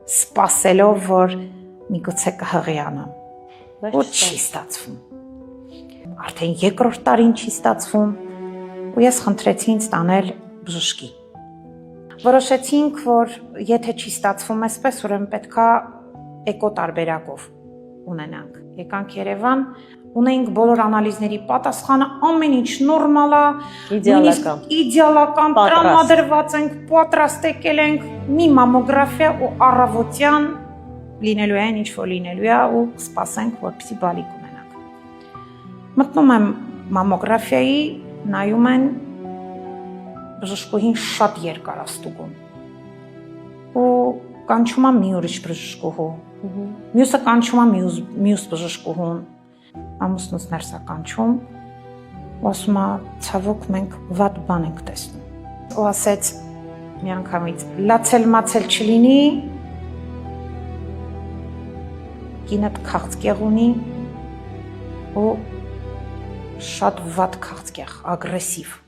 սպասելով, որ միգուցե կհղիանամ, ու չի ստացվում, արդեն երկրորդ տարին չի ստացվում, ու ես խնդրեցի ինձ տանել բժշկի, որոշեցինք, որ եթե չի ստացվում այսպես, ուրեմն պետքա էկո տարբերակով ունենանք, եկանք Երևան, ունեինք բոլոր անալիզների պատասխանը, ամեն ինչ նորմալ է, իդեալական, տրամադրված ենք, պատրաստ եկել ենք, մի մամոգրաֆիա ու առավոտյան լինելու է, ինչ որ լինելու է ու սպասենք, որպեսզի բալիկ ունենանք։ Մտնում եմ մամոգրաֆիայի, նայում են բժշկուհին շատ երկար է ստուգում ու կանչում է մի ուրիշ բժշկուհու, մյուսը կանչում է մյուս բժշկուհուն, ամուսնուս ներս է կանչում, ու ասում է, ցավոք մենք վատ բան ենք տեսնում։ Ու ասեց միանգամից, լացել-մացել չլինի, կինդ քաղցկեղ ունի ու շատ վատ քաղցկեղ, ագրեսիվ։